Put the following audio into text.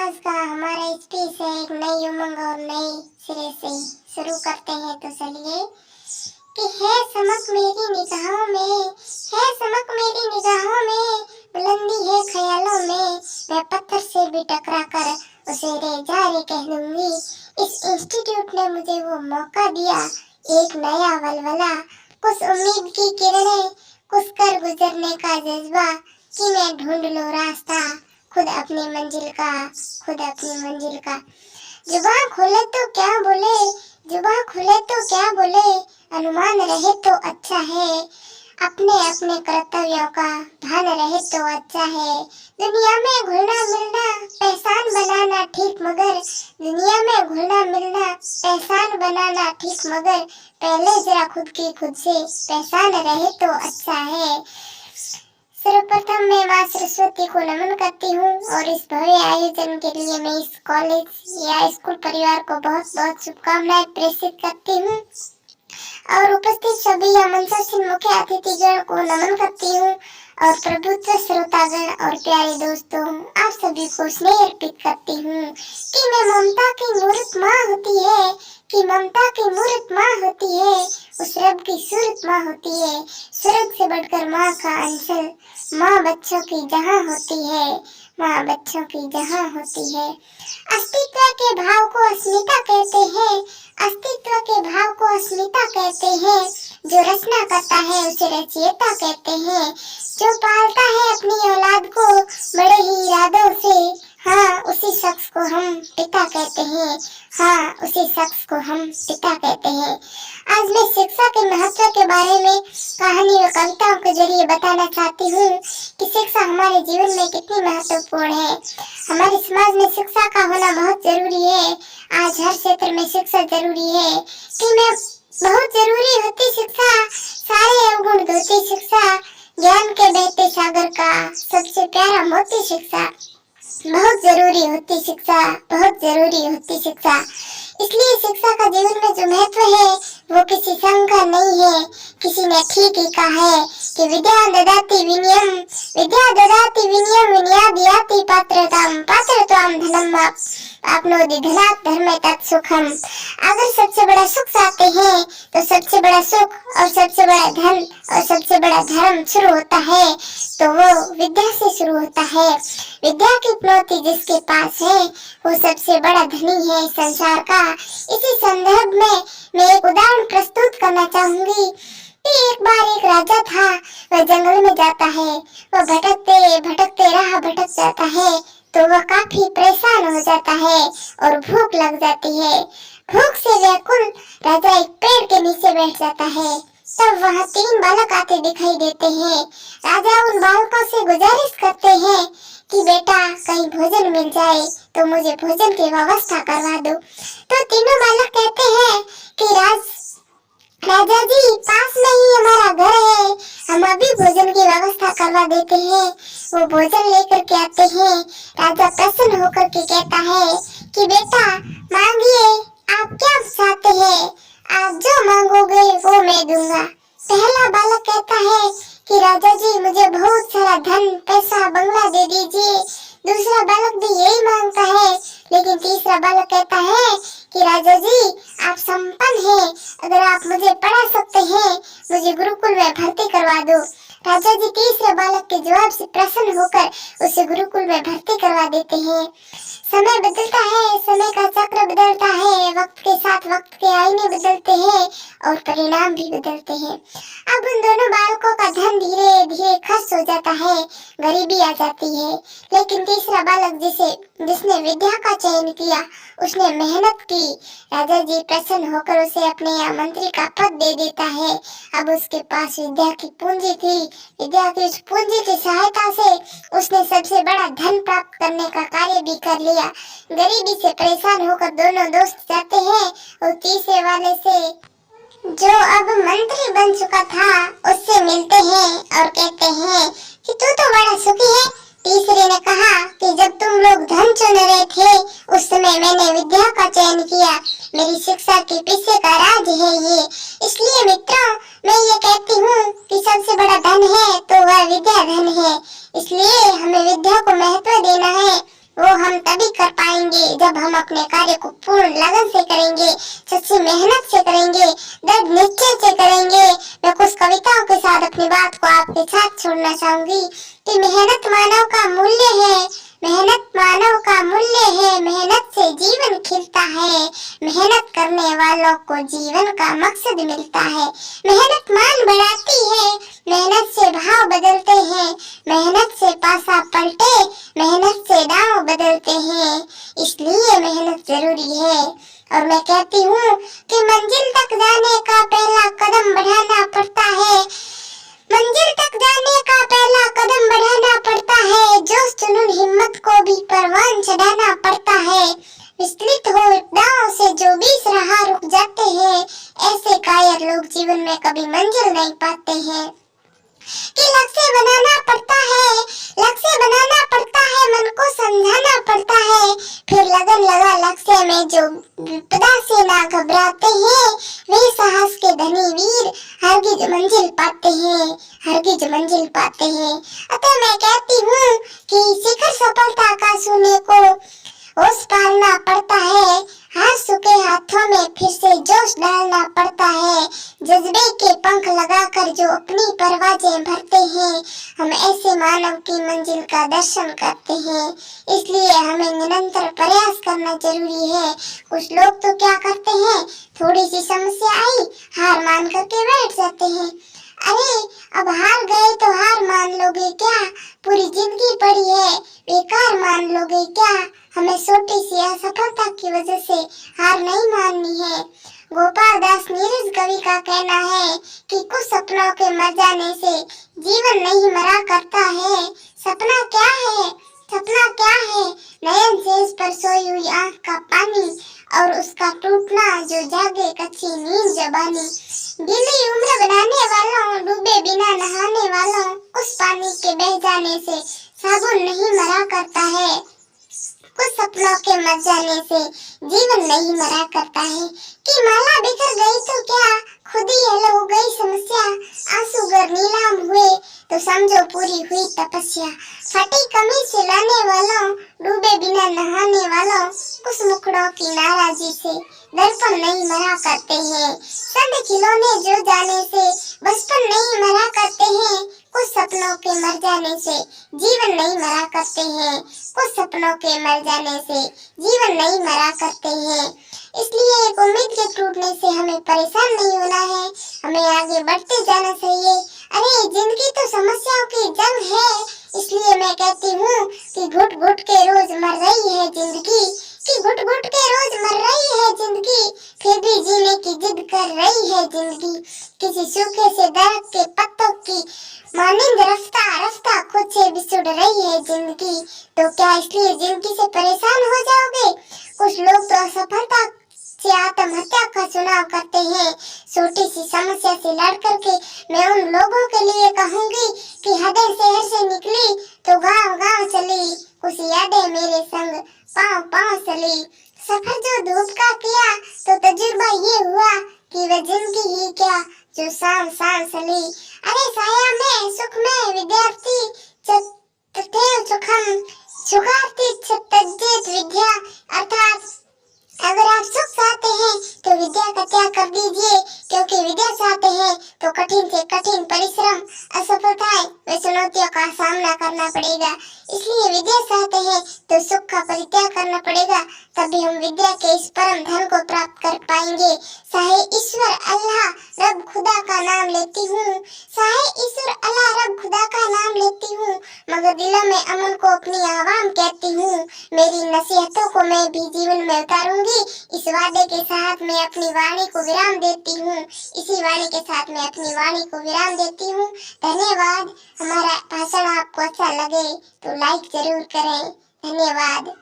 आज का हमारा स्पीच है एक नई उमंग और नए सिरे से शुरू करते हैं। तो चलिए कि है समक मेरी निगाहों में, है समक मेरी निगाहों में, बुलंदी है ख्यालों में, मैं पत्थर से भी टकरा कर उसे रे जा रे कह दूंगी। इस इंस्टीट्यूट ने मुझे वो मौका दिया, एक नया वलवला, कुछ उम्मीद की किरणें, कुछ कर गुजरने का जज्बा, कि मैं ढूंढ लूं रास्ता खुद अपनी मंजिल का, खुद अपनी मंजिल का। जुबान खोले तो क्या बोले, जुबान खोले तो क्या बोले, अनुमान रहे तो अच्छा है, अपने अपने कर्तव्यों का भान रहे तो अच्छा है। दुनिया में घुलना मिलना पहचान बनाना ठीक, मगर दुनिया में घुलना मिलना पहचान बनाना ठीक, मगर पहले जरा खुद की खुद से पहचान रहे तो अच्छा है। सर्वप्रथम मैं माँ सरस्वती को नमन करती हूँ और इस भव्य आयोजन के लिए मैं इस कॉलेज या स्कूल परिवार को बहुत बहुत शुभकामनाएं प्रेषित करती हूँ और उपस्थित सभी आमंत्रित मुख्य अतिथिगण को नमन करती हूँ और प्रबुद्ध श्रोतागण और प्यारे दोस्तों आप सभी को स्नेह अर्पित करती हूँ कि मैं ममता की मूर्त माँ होती है, कि ममता की मूर्त माँ होती है, उस रब की सूरत माँ होती है, स्वर्ग से बढ़कर माँ का अंचल, माँ बच्चों की जहाँ होती है, माँ बच्चों की जहाँ होती है। अस्तित्व के भाव को अस्मिता कहते हैं, अस्तित्व के भाव को अस्मिता कहते हैं, जो रचना करता है उसे रचयिता कहते हैं, जो पालता है अपनी औलाद को बड़े ही इरादों से, हाँ उसी शख्स को हम पिता कहते हैं, हाँ उसी शख्स को हम पिता कहते हैं। आज मैं शिक्षा के महत्व के बारे में कहानी और कविताओं के जरिए बताना चाहती हूँ कि शिक्षा हमारे जीवन में कितनी महत्वपूर्ण है। हमारे समाज में शिक्षा का होना बहुत जरूरी है। आज हर क्षेत्र में शिक्षा जरूरी है कि मैं बहुत जरूरी होती शिक्षा, सारे अवगुण धोती शिक्षा, ज्ञान के बहते सागर का सबसे प्यारा मोती शिक्षा, बहुत जरूरी होती शिक्षा, बहुत जरूरी होती शिक्षा। इसलिए शिक्षा का जीवन में जो महत्व है वो किसी संग का नहीं है। किसी ने ठीक ही कहा है कि विद्या ददाति विनयम, विद्या ददाति विनयम, विनयादयाति पात्रताम, पात्रताम धनम आपनोति धनात् धर्मे तत्सुखम। अगर सबसे बड़ा सुख चाहते हैं तो सबसे बड़ा सुख और सबसे बड़ा धन और सबसे बड़ा धर्म शुरू होता है तो वो विद्या से शुरू होता है। विद्या की पनौती जिसके पास है वो सबसे बड़ा धनी है संसार का। इसी संदर्भ में मैं एक उदाहरण प्रस्तुत करना चाहूंगी कि एक बार एक राजा था। वह जंगल में जाता है, वह भटकते भटकते राह भटक जाता है तो वह काफी परेशान हो जाता है और भूख लग जाती है। भूख से व्याकुल राजा एक पेड़ के नीचे बैठ जाता है। तब वहाँ 3 बालक आते दिखाई देते हैं। राजा उन बालकों से गुजारिश करते हैं कि बेटा कहीं भोजन मिल जाए तो मुझे भोजन की व्यवस्था करवा दो। तो तीनों बालक कहते हैं कि राजा जी पास में ही हमारा घर है, हम अभी भोजन की व्यवस्था करवा देते हैं। वो भोजन लेकर के आते हैं। राजा प्रसन्न होकर के कहता है कि बेटा मांगिए, आप क्या चाहते हैं, आप जो मांगोगे वो मैं दूंगा। पहला बालक कहता है कि राजा जी मुझे बहुत सारा धन पैसा बंगला दे दीजिए। दूसरा बालक भी यही मांगता है, लेकिन तीसरा बालक कहता है कि राजा जी आप संपन्न हैं, अगर आप मुझे पढ़ा सकते हैं मुझे गुरुकुल में भर्ती करवा दो। राजा जी तीसरे बालक के जवाब से प्रसन्न होकर उसे गुरुकुल में भर्ती करवा देते हैं। समय बदलता है, समय का चक्र बदलता है, वक्त के साथ वक्त के आईने बदलते हैं और परिणाम भी बदलते हैं। अब उन दोनों बालकों का धन धीरे धीरे खर्च हो जाता है, गरीबी आ जाती है। लेकिन तीसरा बालक जिसने विद्या का चयन किया उसने मेहनत की। राजा जी प्रसन्न होकर उसे अपने यहाँ मंत्री का पद दे देता है। अब उसके पास विद्या की पूंजी थी। विद्या की उस पूंजी की सहायता से उसने सबसे बड़ा धन प्राप्त करने का कार्य भी कर लिया। गरीबी से परेशान होकर दोनों दोस्त जाते हैं और तीसरे वाले से जो अब मंत्री बन चुका था उससे मिलते हैं और कहते हैं कि तू तो बड़ा सुखी है। तीसरे ने कहा कि जब तुम लोग धन चुन रहे थे उस समय मैंने विद्या का चयन किया, मेरी शिक्षा के पीछे का राज है ये। इसलिए मित्रों मैं ये कहती हूँ कि सबसे बड़ा धन है तो वह विद्या धन है। इसलिए हमें विद्या को महत्व देना है, वो हम तभी कर पाएंगे जब हम अपने कार्य को पूर्ण लगन से करेंगे, सच्ची मेहनत से करेंगे, दृढ़ निश्चय से करेंगे। मैं कुछ कविताओं के साथ अपनी बात को आपके साथ छोड़ना चाहूंगी कि मेहनत मानव का मूल्य है, मेहनत मानव का मूल्य है, मेहनत से जीवन खिलता है, मेहनत करने वालों को जीवन का मकसद मिलता है। मेहनत मान बढ़ाती है, मेहनत से भाव बदलते हैं, मेहनत से पासा पलटे, मेहनत से दांव बदलते हैं, इसलिए मेहनत जरूरी है। और मैं कहती हूँ कि मंजिल तक जाने का पहला कदम बढ़ाना पड़ता है, मंजिल तक जाने का पहला कदम बढ़ाना पड़ता है, जोश जुनून हिम्मत को भी परवान चढ़ाना पड़ता है। विचलित हो विपदाओं से जो बीच राह रुक जाते हैं, ऐसे कायर लोग जीवन में कभी मंजिल नहीं पाते हैं। कि लक्ष्य बनाना पड़ता है, लक्ष्य बनाना पड़ता है, मन को समझाना पड़ता है, फिर लगन लगा लक्ष्य में जो विपदा से ना घबराते हैं, वे साहस के धनी वीर हरगिज मंजिल पाते हैं, हरगिज मंजिल पाते हैं। अतः मैं कहती हूँ कि शिखर सफलता का छूने को होश पालना पड़ता है, हाथ सूखे हाथों में फिर से जोश डालना पड़ता है, जज्बे के पंख लगाकर जो अपनी परवाजें भरते हैं, हम ऐसे मानव की मंजिल का दर्शन करते हैं। इसलिए हमें निरंतर प्रयास करना जरूरी है। कुछ लोग तो क्या करते हैं, थोड़ी सी समस्या आई हार मान करके बैठ जाते हैं। अरे अब हार गए तो हार मान लोगे क्या, पूरी जिंदगी पड़ी है बेकार मान लोगे क्या। हमें छोटी सी असफलता की वजह से हार नहीं माननी है। गोपाल दास नीरज कवि का कहना है कि कुछ सपनों के मर जाने से जीवन नहीं मरा करता है। सपना क्या है, सपना क्या है, नयन शेष पर सोई हुई आंख का पानी और उसका टूटना जो जागे कच्ची नींद जबानी। गीली उम्र बनाने वालों, डूबे बिना नहाने वालों, उस पानी के बह जाने से साबुन नहीं मरा करता है। कुछ सपनों के मर जाने से जीवन नहीं मरा करता है। कि माला बिखर गई तो क्या, खुद ही हल हो गई समस्या, आंसू गर नीलाम हुए तो समझो पूरी हुई तपस्या। फटी कमीज सिलाने वालों, डूबे बिना नहाने वालों, कुछ मुखड़ों की नाराजी से दर्पण नहीं मरा करते हैं। संग खिलौने जो जाने से बचपन नहीं मरा करते हैं। कुछ सपनों के मर जाने से जीवन नहीं मरा करते हैं, कुछ सपनों के मर जाने से जीवन नहीं मरा करते हैं। इसलिए एक उम्मीद के टूटने से हमें परेशान नहीं होना है, हमें आगे बढ़ते जाना चाहिए। अरे जिंदगी तो समस्याओं की जंग है, इसलिए मैं कहती हूँ कि घुट घुट के रोज मर रही है जिंदगी, कि घुट घुट के रोज मर रही है जिंदगी, फिर भी जीने की जिद कर रही है जिंदगी। किसी सूखे से दरख्त के पत्तों की मानिंद रफ्ता रफ्ता खुद से बिछुड़ रही है जिंदगी। तो क्या इसलिए जिंदगी से परेशान हो जाओगे। कुछ लोग तो असफलता से आत्महत्या का चुनाव करते हैं। छोटी सी समस्या से लड़ करके मैं उन लोगों के लिए कहूँगी कि हृदय शहर से निकली तो गांव गांव चली, कुछ यादें मेरे संग पाँव पाँव चली। सफर जो धूप का किया तो तजुर्बा ये हुआ कि वह जिंदगी ही क्या जो शाम शाम चली। अरे साया में सुख में विद्यार्थी सुखम सुखार्थी तज्जेत विद्या, अर्थात अगर आप सुख चाहते हैं तो विद्या का त्याग कर दीजिए, क्योंकि विद्या चाहते हैं तो कठिन से कठिन परिश्रम, असफलताएं व चुनौतियों का सामना करना पड़ेगा। इसलिए विद्या चाहते हैं तो सुख का परित्याग करना पड़ेगा, तभी हम विद्या के इस परम धन को प्राप्त कर पाएंगे। चाहे ईश्वर अल्लाह रब खुदा का नाम लेती हूँ, चाहे ईश्वर अल्लाह रब खुदा का नाम लेती हूँ, मगर दिलों में अमन को अपनी आवाम कहती हूँ। मेरी नसीहतों को मैं भी जीवन में उतारूंगी। इस वादे के साथ मैं अपनी वाणी को विराम देती हूँ, इसी वाणी के साथ मैं अपनी वाणी को विराम देती हूँ। धन्यवाद। हमारा भाषण आपको अच्छा लगे तो लाइक जरूर करें। धन्यवाद।